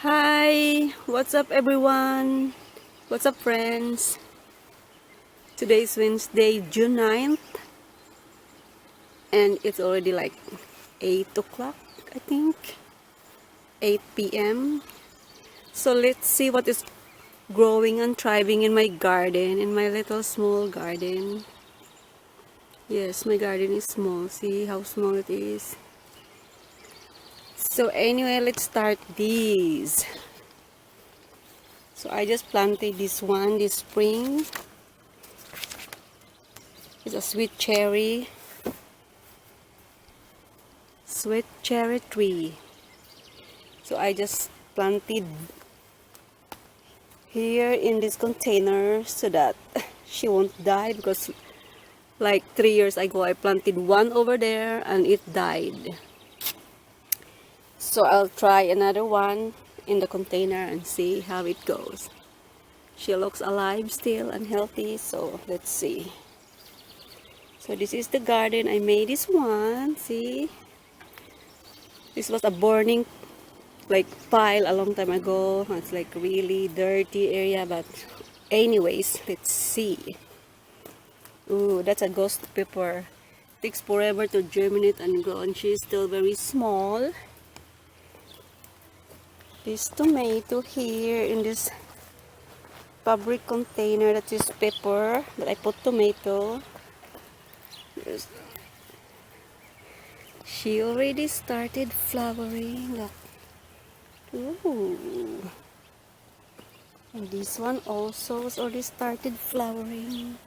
Hi, what's up everyone? What's up friends? Today is Wednesday, June 9th, and it's already like 8 o'clock, I think. 8 p.m. So let's see what is growing and thriving in my garden, in my little small garden. Yes, my garden is small. See how small it is. So anyway, let's start these. So I just planted this one this spring. It's a sweet cherry tree. So I just planted here in this container so that she won't die, because like 3 years ago I planted one over there and it died. So I'll try another one in the container and see how it goes. She looks alive still and healthy, so let's see. So this is the garden. I made this one. See, this was a burning like pile a long time ago. It's like really dirty area, but anyways, let's see. Ooh, that's a ghost pepper. Takes forever to germinate and grow, and she's still very small. This tomato here in this fabric container, that is pepper, but I put tomato. She already started flowering. Look. Ooh. And this one also has already started flowering.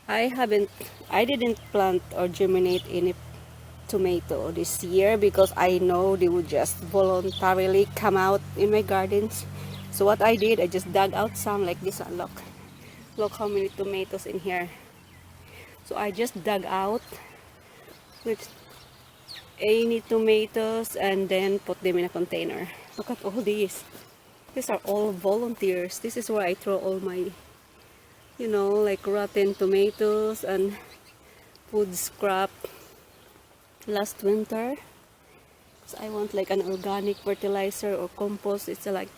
I didn't plant or germinate any tomato this year because I know they would just voluntarily come out in my gardens. So what I did, I just dug out some like this one. Look how many tomatoes in here. So I just dug out with any tomatoes and then put them in a container. Look at all these. These are all volunteers. This is where I throw all my, like rotten tomatoes and food scrap last winter. So I want like an organic fertilizer or compost. It's like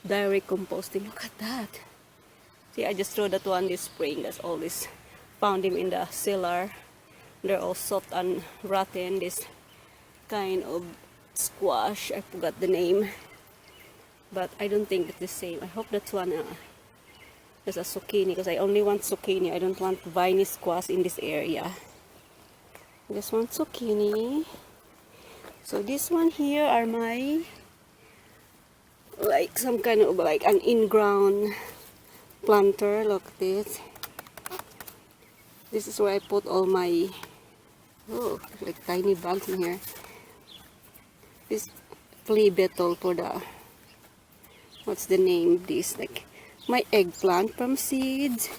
direct composting. Look at that. See, I just threw that one this spring. That's all this. Found them in the cellar. They're all soft and rotten. This kind of squash, I forgot the name, but I don't think it's the same. I hope that one is a zucchini, because I only want zucchini. I don't want viney squash in this area. I just want zucchini. So this one here are my, like some kind of like an in-ground planter. Look at this. This is where I put all my, like tiny bugs in here. This flea beetle for the, what's the name of this, like my eggplant from seeds.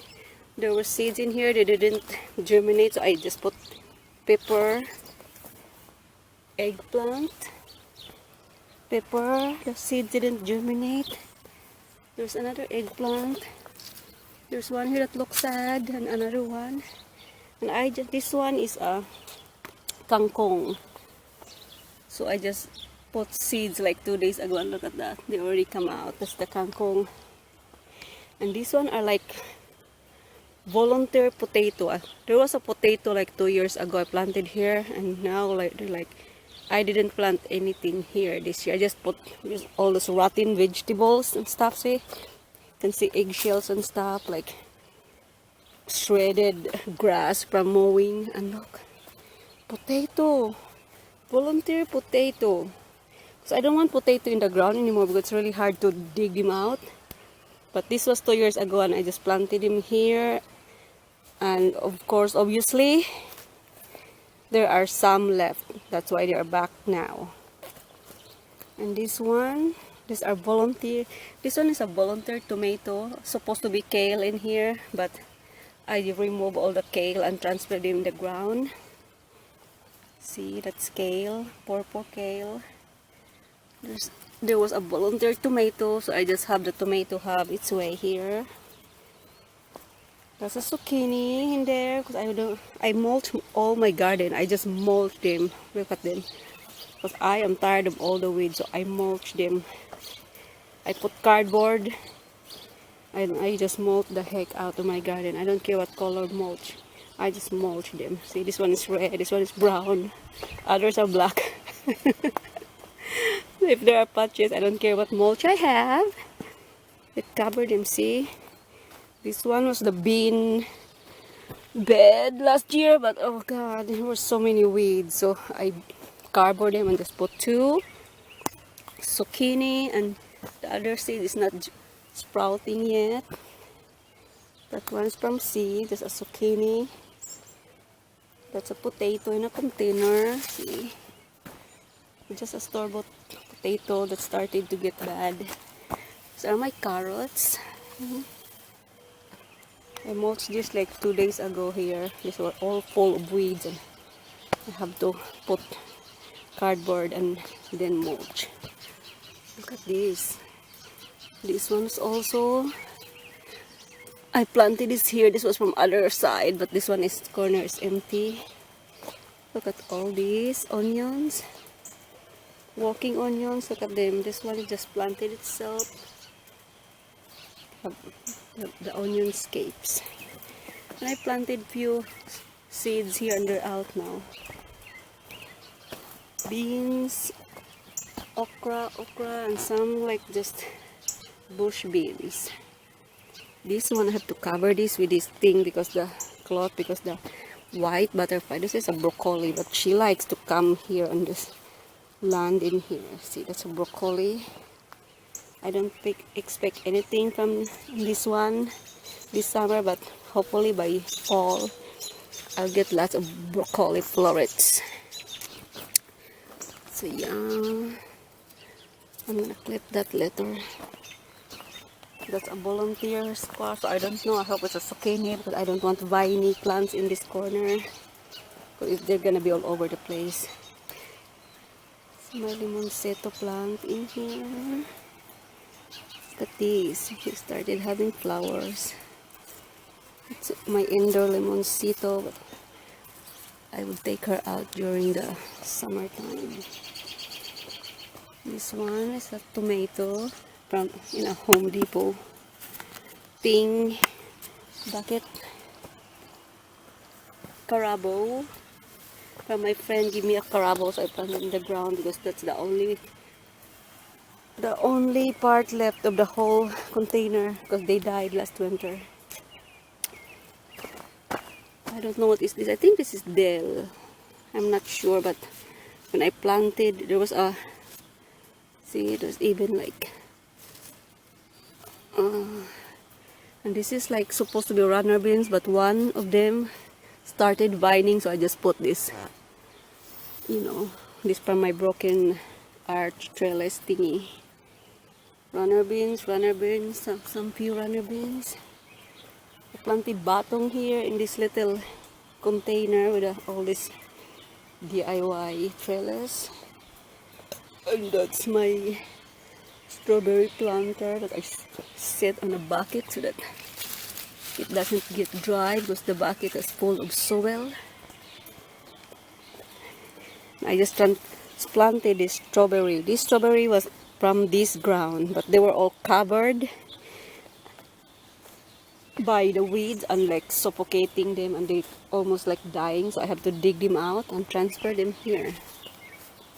There were seeds in here, they didn't germinate, so I just put pepper, eggplant, pepper. The seed didn't germinate. There's another eggplant. There's one here that looks sad, and another one. And this one is a Kangkong. So I just put seeds like 2 days ago, and look at that. They already come out. That's the Kangkong. And this one are like volunteer potato. There was a potato like 2 years ago I planted here, and now like they're like, I didn't plant anything here this year. I just put all those rotten vegetables and stuff. See, you can see eggshells and stuff, like shredded grass from mowing. And look, potato, volunteer potato. So I don't want potato in the ground anymore because it's really hard to dig them out. But this was 2 years ago, and I just planted them here. And of course, obviously, there are some left. That's why they are back now. And this one, these are volunteer. This one is a volunteer tomato. Supposed to be kale in here, but I remove all the kale and transfer them in the ground. See, that's kale, purple kale. There was a volunteer tomato, so I just have the tomato have its way here. There's a zucchini in there, because I mulch all my garden. I just mulch them. Look at them. because I am tired of all the weeds, so I mulch them. I put cardboard and I just mulch the heck out of my garden. I don't care what color mulch, I just mulch them. See, this one is red, this one is brown, others are black. If there are patches, I don't care what mulch I have, it covered them. See, this one was the bean bed last year, but oh god, there were so many weeds, so I cardboard them and just put 2 zucchini, and the other seed is not sprouting yet. That one is from seed. There's a zucchini, that's a potato in a container. See, just a store-bought potato that started to get bad. These are my carrots. I mulched this like 2 days ago here. These were all full of weeds and I have to put cardboard and then mulch. Look at this. This one's also, I planted this here. This was from other side, but this one is corner is empty. Look at all these onions, walking onions. Look at them. This one just planted itself. The onion scapes. And I planted few seeds here and they're out now. Beans, okra, and some like just bush beans. This one I have to cover this with this thing because the cloth, because the white butterfly. This is a broccoli, but she likes to come here on this land in here. See, that's a broccoli. I don't expect anything from this one this summer, but hopefully by fall I'll get lots of broccoli florets. So yeah, I'm gonna clip that letter. That's a volunteer squash. So I don't know. I hope it's a zucchini because I don't want viney plants in this corner, because they're gonna be all over the place. My limonceto plant in here. Look at these. She started having flowers. It's my indoor limonceto, but I will take her out during the summertime. This one is a tomato from a Home Depot thing bucket. Carabo from my friend, give me a carabo, so I planted in the ground because that's the only part left of the whole container because they died last winter. I don't know what is this. I think this is Dill. I'm not sure, but when I planted there was a, see, it was even like and this is like supposed to be runner beans, but one of them started vining, so I just put this, this from my broken arch trellis thingy. Runner beans, some few runner beans. I planted batong here in this little container with all this DIY trellis. And that's my strawberry planter that I set on a bucket so that it doesn't get dry because the bucket is full of soil. I just planted this strawberry. This strawberry was from this ground, but they were all covered by the weeds and like suffocating them, and they almost like dying, so I have to dig them out and transfer them here.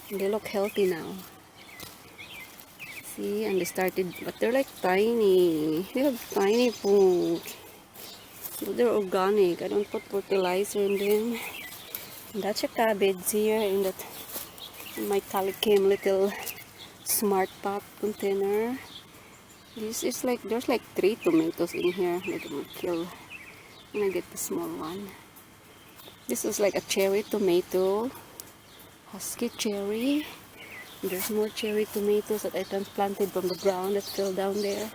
And they look healthy now. See, and they started, but they're like tiny. They have tiny food. But they're organic. I don't put fertilizer in them. And that's a cabbage here in my Calicam little smart pot container. This is like, there's like 3 tomatoes in here that I will kill when I get the small one. This is like a cherry tomato, husky cherry. There's more cherry tomatoes that I transplanted from the ground that fell down there.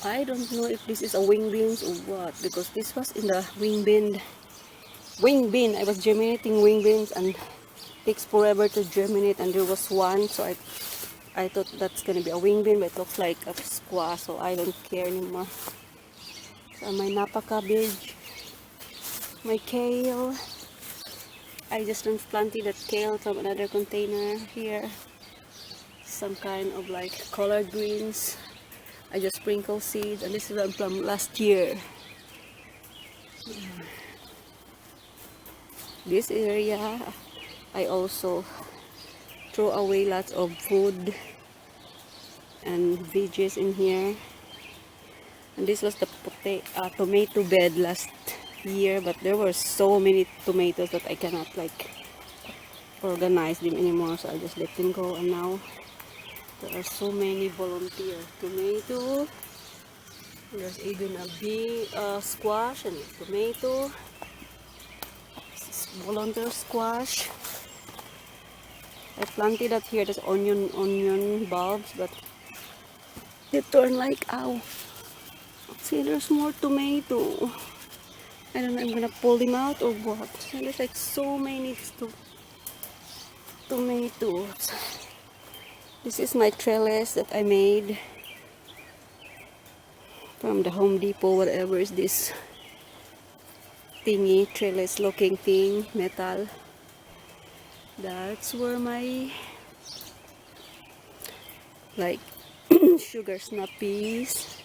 I don't know if this is a wing beans or what, because this was in the wing bin. I was germinating wing beans and it takes forever to germinate, and there was one, so I thought that's gonna be a wing bean, but it looks like a squash, so I don't care anymore. So my napa cabbage, my kale. I just transplanted that kale from another container here. Some kind of like collard greens. I just sprinkle seeds, and this is one from last year. This area, I also throw away lots of food and veggies in here. And this was the tomato bed last year, but there were so many tomatoes that I cannot like organize them anymore, so I just let them go. And now there are so many volunteer tomato. There's even a big squash and tomato. Volunteer squash. I planted that here, there's onion bulbs, but they turn like, ow. See, there's more tomato. I don't know, I'm gonna pull them out or what. There's like so many tomatoes. This is my trellis that I made from the Home Depot, whatever is this thingy, trellis looking thing, metal. That's where my like sugar snap peas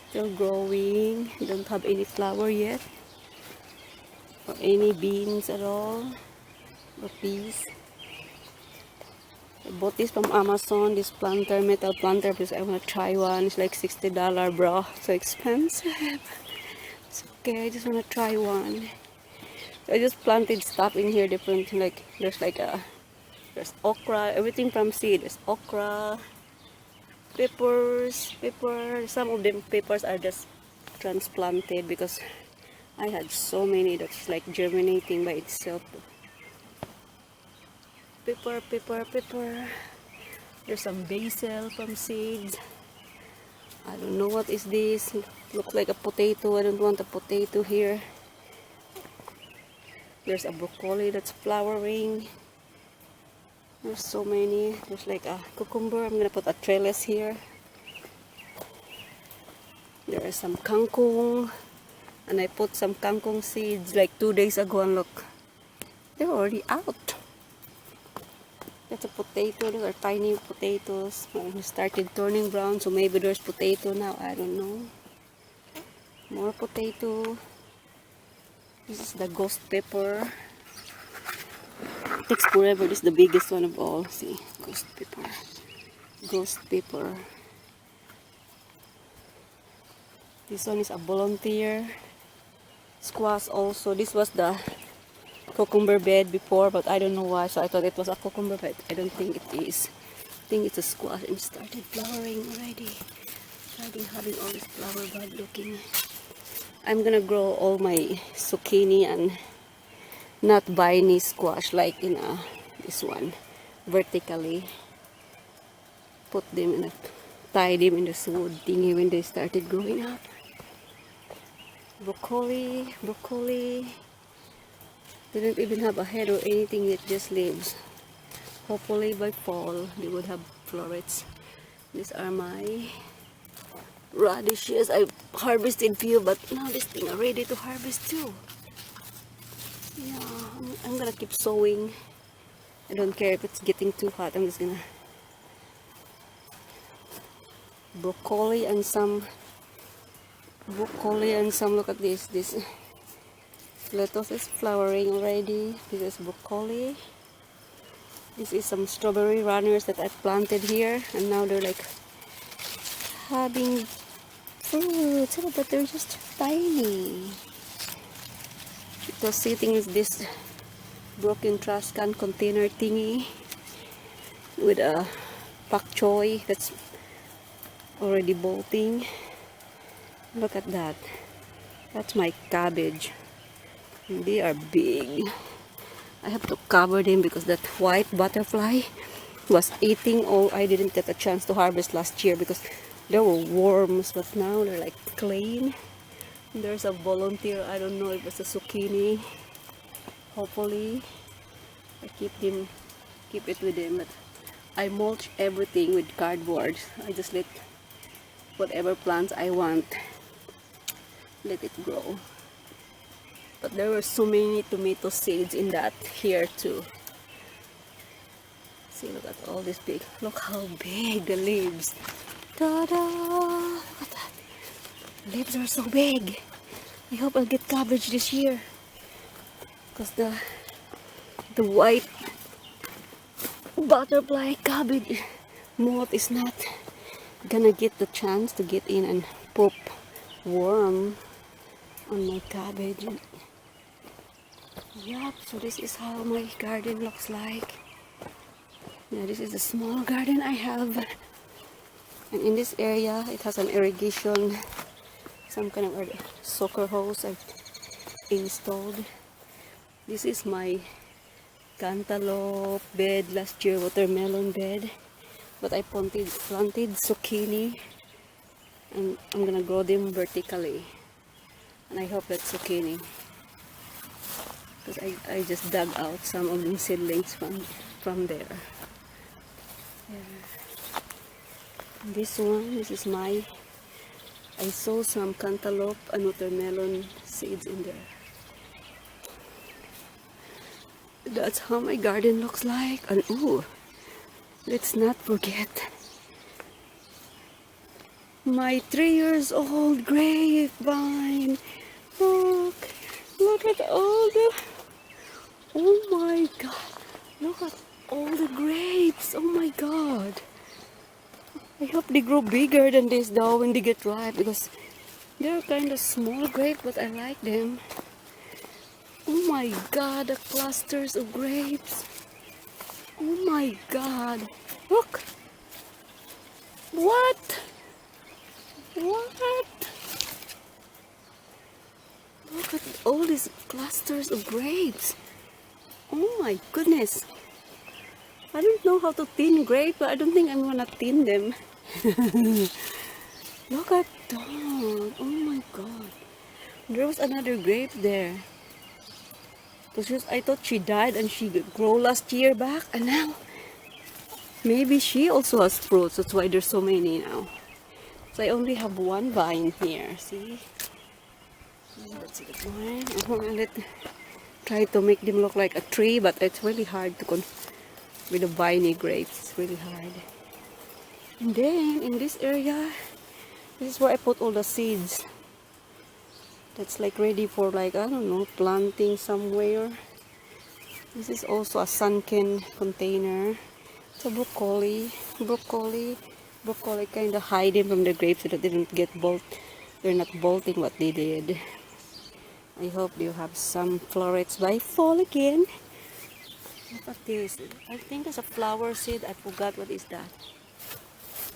still growing. Don't have any flower yet or any beans at all or peas. I bought this from Amazon, this planter, metal planter, because I want to try one. It's like $60, bro, so expensive. It's okay, I just want to try one. I just planted stuff in here, different, like there's okra, everything from seed. There's okra, peppers. Some of them peppers are just transplanted because I had so many that's like germinating by itself. Pepper. There's some basil from seeds. I don't know what is this. Looks like a potato. I don't want a potato here. There's a broccoli that's flowering. There's so many. There's like a cucumber. I'm gonna put a trellis here. There is some kangkong, and I put some kangkong seeds like 2 days ago, and look, they're already out. That's a potato. Those are tiny potatoes. It started turning brown, so maybe there's potato now. I don't know. More potato. This is the ghost pepper. It takes forever. This is the biggest one of all. See, ghost pepper. Ghost pepper. This one is a volunteer squash also. This was the cucumber bed before, but I don't know why, so I thought it was a cucumber bed. I don't think it is. I think it's a squash, and it started flowering already. Starting having all this flower bud looking. I'm gonna grow all my zucchini and not viny squash like in this one vertically. Put them in tie them in the wood thingy when they started growing up. Broccoli. They don't even have a head or anything yet, just leaves. Hopefully by fall they would have florets. These are my radishes. I harvested few, but now this thing are ready to harvest too. Yeah, I'm gonna keep sowing. I don't care if it's getting too hot. I'm just gonna broccoli and some look at this lettuce is flowering already. This is broccoli. This is some strawberry runners that I planted here, and now they're like having fruits, but they're just tiny. It was sitting in this broken trash can container thingy with a pak choy that's already bolting. Look at that. That's my cabbage. They are big. I have to cover them because that white butterfly was eating all. I didn't get a chance to harvest last year because there were worms, but now they're like clean. There's a volunteer. I don't know if it's a zucchini. Hopefully I keep it with them, but I mulch everything with cardboard. I just let whatever plants I want, let it grow. But there were so many tomato seeds in that here too. See, look at all this big. Look how big the leaves. Ta-da! Look at that. The leaves are so big. I hope I'll get cabbage this year. Because the white butterfly cabbage moth is not gonna get the chance to get in and poop worm on my cabbage. Yep, so this is how my garden looks like. Yeah, this is a small garden I have. And in this area, it has an irrigation, some kind of soccer hose I've installed. This is my cantaloupe bed, last year watermelon bed. But I planted zucchini, and I'm gonna grow them vertically. And I hope that's zucchini. Because I just dug out some of the seedlings from there. Yeah. This is my, I saw some cantaloupe and watermelon seeds in there. That's how my garden looks like. And ooh, let's not forget my 3 years old grapevine. Look at all the, oh my god, look at all the grapes. Oh my god. I hope they grow bigger than this though when they get ripe, because they're kind of small grapes, but I like them. Oh my god, the clusters of grapes. Oh my god. Look. What? What? Look at all these clusters of grapes. Oh my goodness. I don't know how to thin grapes, but I don't think I'm gonna thin them. Look at that. Oh my god. There was another grape there. I thought she died and she grew last year back, and now maybe she also has fruits. That's why there's so many now. So I only have one vine here. See? That's it. I'm gonna try to make them look like a tree, but it's really hard to with the viney grapes. It's really hard. And then in this area, this is where I put all the seeds. That's like ready for, like, I don't know, planting somewhere. This is also a sunken container. It's a broccoli kind of hide them from the grapes so that they don't get they're not bolting what they did. I hope they'll have some florets by fall again. Look at this. I think it's a flower seed. I forgot what is that.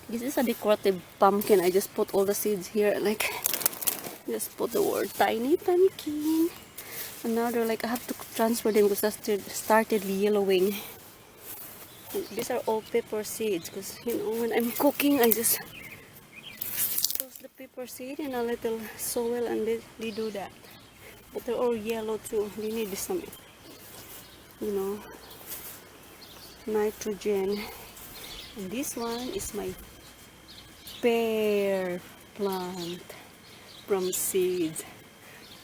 This is a decorative pumpkin. I just put all the seeds here, like, just put the word tiny pumpkin. And now they're like, I have to transfer them because they started yellowing. And these are all pepper seeds, because you know, when I'm cooking, I just toss the pepper seed in a little soil and they do that. But they're all yellow too. They need some, you know, nitrogen. And this one is my pear plant from seeds.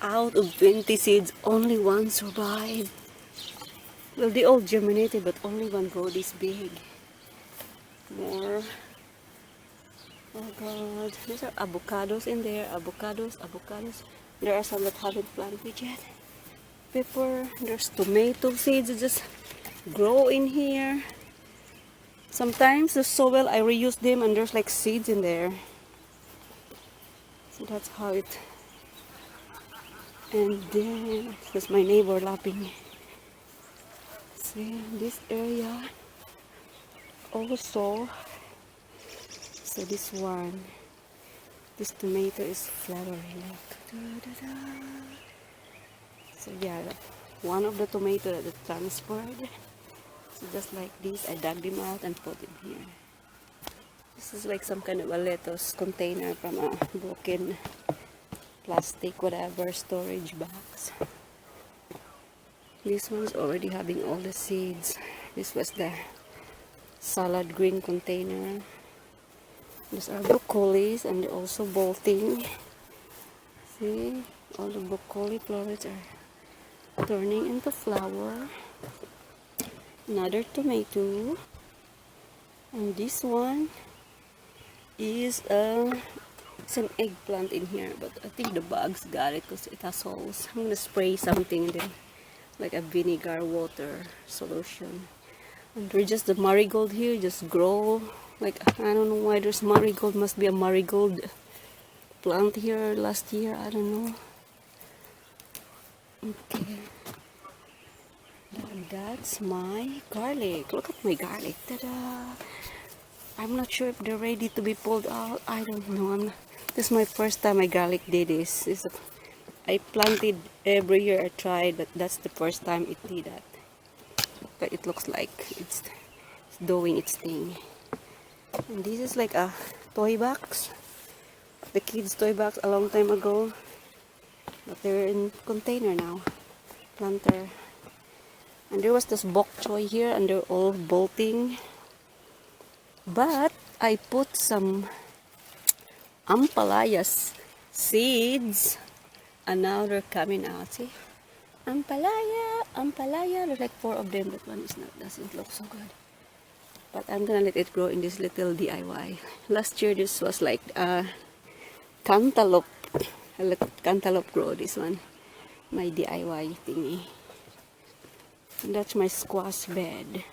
Out of 20 seeds, only one survived. Well, they all germinated, but only one grew this big. More. Oh god, these are avocados in there. Avocados. There are some that haven't planted yet. Pepper. There's tomato seeds that just grow in here. Sometimes the soil, I reuse them and there's like seeds in there. So that's how it. And then there's my neighbor laughing. See this area also. So this one, this tomato is flowering. Look. So yeah, one of the tomato that I transferred. So just like this, I dug them out and put them here. This is like some kind of a lettuce container from a broken plastic, whatever, storage box. This one's already having all the seeds. This was the salad green container. These are broccolis and they're also bolting. See, all the broccoli flowers are turning into flower. Another tomato. And this one is it's an eggplant in here, but I think the bugs got it because it has holes. I'm gonna spray something then, like a vinegar water solution. And there's just the marigold here, just grow. Like, I don't know why there's marigold. Must be a marigold plant here last year. I don't know. Okay. And that's my garlic. Look at my garlic. Ta-da! I'm not sure if they're ready to be pulled out. I don't know. This is my first time my garlic did this. I planted every year. I tried, but that's the first time it did that. But it looks like it's doing its thing. And this is like a toy box. The kids' toy box a long time ago. But they're in container now. Planter. And there was this bok choy here and they're all bolting. But I put some ampalaya seeds and now they're coming out. See? Ampalaya. There's like 4 of them, but one doesn't look so good. But I'm gonna let it grow in this little DIY. Last year this was like cantaloupe. I let cantaloupe grow, this one. My DIY thingy. And that's my squash bed.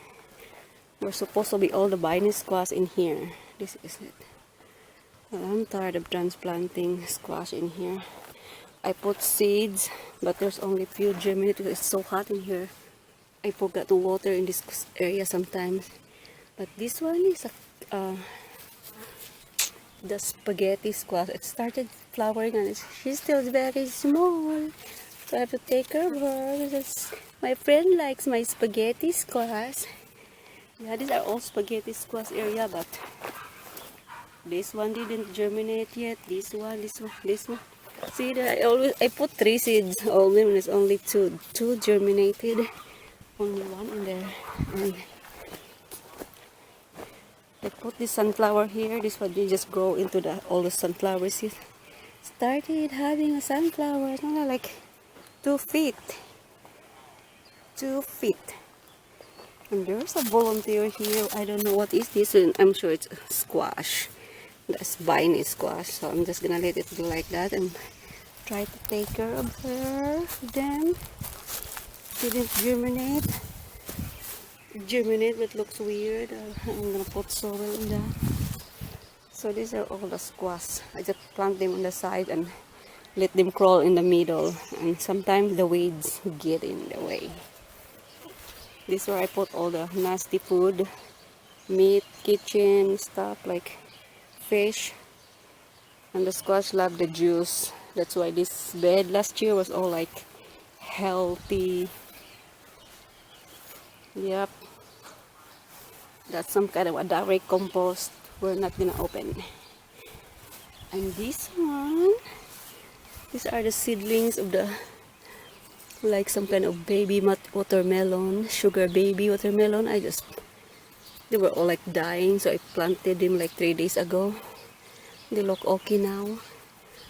We're supposed to be all the vine squash in here. This is it. Well, I'm tired of transplanting squash in here. I put seeds, but there's only few germinated. It's so hot in here. I forgot to water in this area sometimes. But this one is the spaghetti squash. It started flowering and she's still very small. So I have to take care of her because my friend likes my spaghetti squash. Yeah, these are all spaghetti squash area, but this one didn't germinate yet. This one. See, I put 3 seeds only when it's only two germinated. Only one in there. And I put this sunflower here. This one they just grow into all the sunflowers. It started having a sunflower. It's only like 2 feet. 2 feet. And there's a volunteer here. I don't know what is this. I'm sure it's squash. That's vine squash. So I'm just gonna let it go like that and try to take care of her. Then didn't germinate. But looks weird. I'm gonna put soil in that. So these are all the squash. I just plant them on the side and let them crawl in the middle. And sometimes the weeds get in the way. This is where I put all the nasty food, meat, kitchen stuff like fish. And the squash love the juice. That's why this bed last year was all like healthy. Yep. That's some kind of a direct compost. We're not gonna open. And this one, these are the seedlings of the, like some kind of baby watermelon, sugar baby watermelon. They were all like dying, so I planted them like 3 days ago. They look okay now.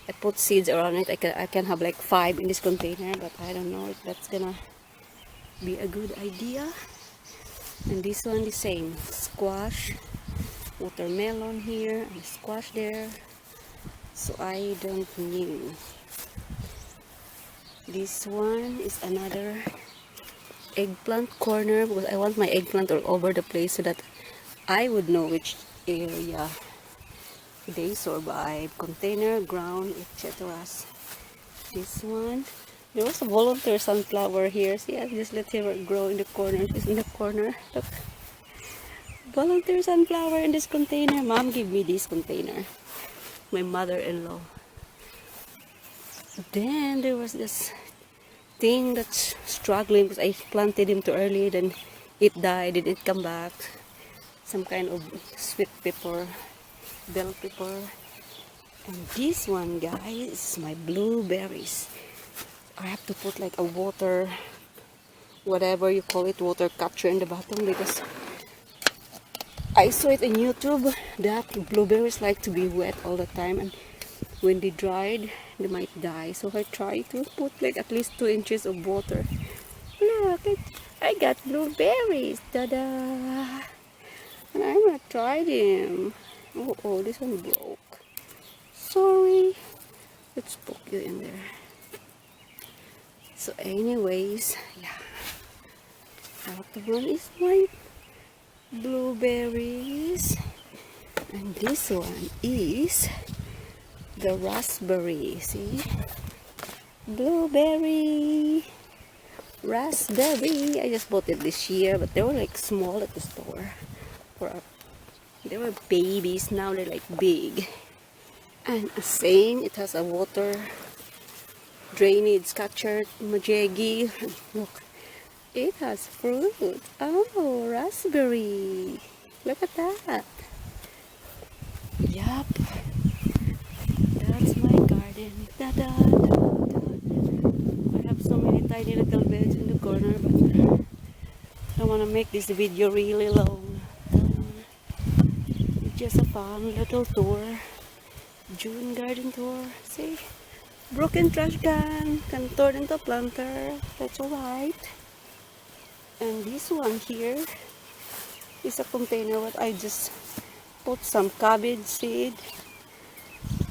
I put seeds around it. I can have like 5 in this container, but I don't know if that's gonna be a good idea. And this one the same, squash, watermelon here, and squash there. So I don't know. This one is another eggplant corner because I want my eggplant all over the place so that I would know which area they survive. Container, ground, etc. This one, there was a volunteer sunflower here. See, I just let her grow in the corner. She's in the corner. Look, volunteer sunflower in this container. Mom gave me this container. My mother-in-law. Then there was this thing that's struggling because I planted him too early. Then it died. It didn't come back. Some kind of sweet pepper, bell pepper. And this one, guys, is my blueberries. I have to put like a water, whatever you call it, water catcher in the bottom because I saw it on YouTube that blueberries like to be wet all the time, and when they dried, they might die. So I try to put like at least 2 inches of water Look, I got blueberries. Ta-da! And I'm gonna try them. Oh, this one broke. Sorry. Let's poke you in there. So anyways, yeah. That one is my blueberries. And this one is the raspberry. See? Blueberry. Raspberry. I just bought it this year, but they were like small at the store. They were babies, now they're like big. And same, it has a water drainage catcher, majegi. Look, it has fruit. Oh, raspberry. Look at that. Yup. That's my garden. Ta-da, ta-da. I have so many tiny little beds in the corner, but I don't want to make this video really long. It's just a fun little tour. June garden tour. See? Broken trash can turn into a planter. That's alright. And this one here is a container what I just put some cabbage seed.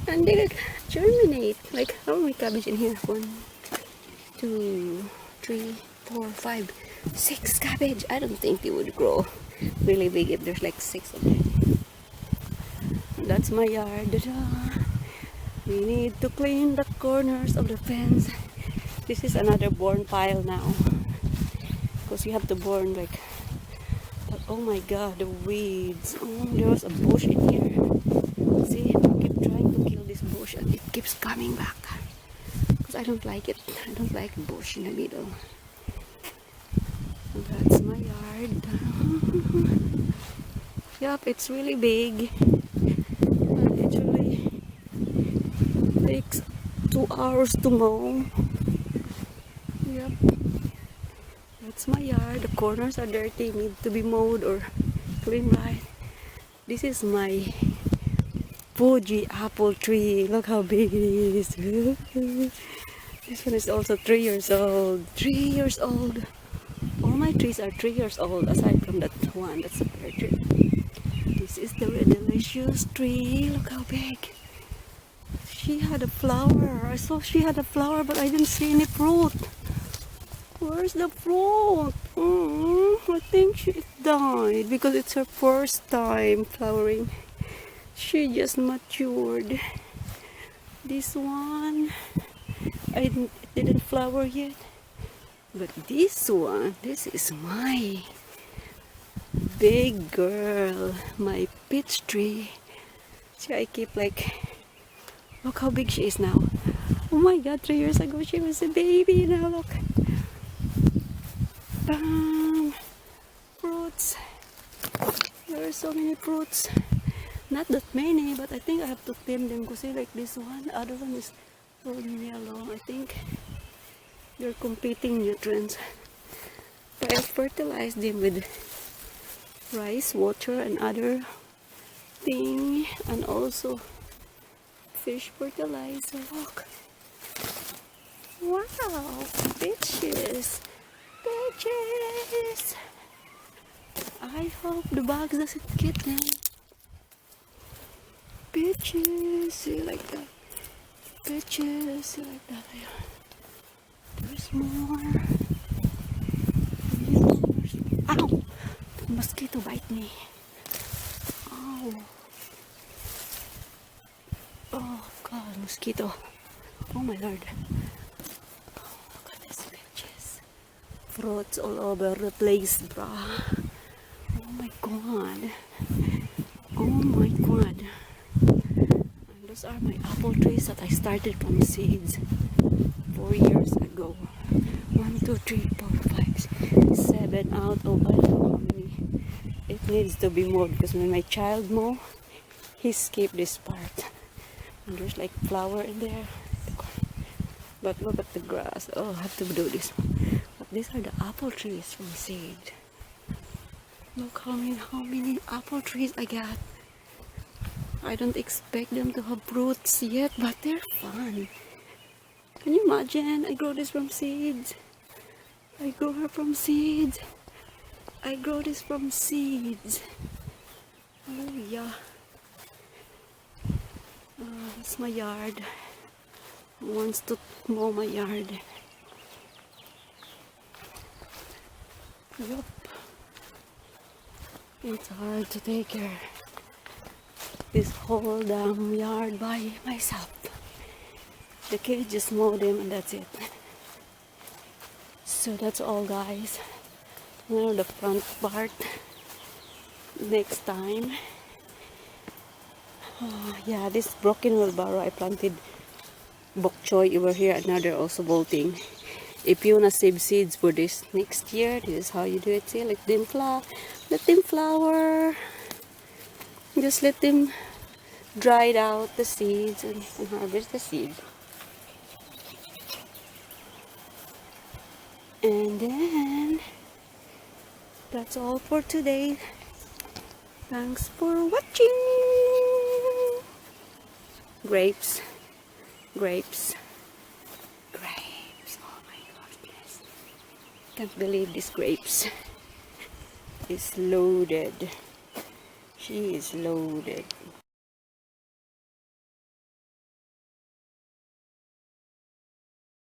And they germinate. Like, how many cabbage in here? 1, 2, 3, 4, 5, 6 cabbage. I don't think they would grow really big if there's like 6 of them. That's my yard. We need to clean the corners of the fence. This is another burn pile now. Because you have to burn like... But oh my god, the weeds. Oh, there was a bush in here. See, I keep trying to kill this bush and it keeps coming back. Because I don't like it. I don't like bush in the middle. That's my yard. Yup, it's really big. But it really takes 2 hours to mow. Yep. That's my yard. The corners are dirty, need to be mowed or cleaned right. This is my Fuji Apple tree. Look how big it is. This one is also 3 years old. 3 years old. All my trees are 3 years old aside from that one. That's a pear tree. This is the delicious tree. Look how big. She had a flower. I saw she had a flower, but I didn't see any fruit. Where's the fruit? I think she died because it's her first time flowering. She just matured. This one, it didn't flower yet. But this one, this is my big girl, my peach tree. See, I keep like, look how big she is now. Oh my god, 3 years ago she was a baby. Now look. Bam! Fruits. There are so many fruits. Not that many, but I think I have to trim them because like this one, the other one is rolling yellow. I think they're competing nutrients. But I fertilize them with rice, water, and other thing, and also fish fertilizer. Look. Wow, bitches. Bitches. I hope the bugs doesn't get them. Bitches, see like that. Bitches, see like that. There's more. Ow! The mosquito bite me. Ow. Oh god, mosquito. Oh my lord. Oh, look at these bitches. Fruits all over the place, bruh. Oh my god. Oh my god. And those are my apple trees that I started from seeds 4 years ago. 1, 2, 3, 4, 5, 7 out of I don't know how many. It needs to be mowed because when my child mow, he skipped this part. And there's like flower in there. But look at the grass. Oh, I have to do this. But these are the apple trees from seed. Look how many apple trees I got. I don't expect them to have fruits yet, but they're fun. Can you imagine? I grow this from seeds. I grow her from seeds. I grow this from seeds. Oh yeah. That's my yard. Who wants to mow my yard? Yup. It's hard to take care this whole damn yard by myself. The kids just mow them and that's it. So that's all, guys. Now the front part next time. Yeah, this broken wheelbarrow I planted bok choy over here, and now they're also bolting. If you wanna save seeds for this next year, this is how you do it. See, let them flower. Just let them dry out the seeds and harvest the seed. And then that's all for today. Thanks for watching. Grapes. Grapes. Grapes. Oh my goodness. Can't believe this grapes is loaded. She is loaded.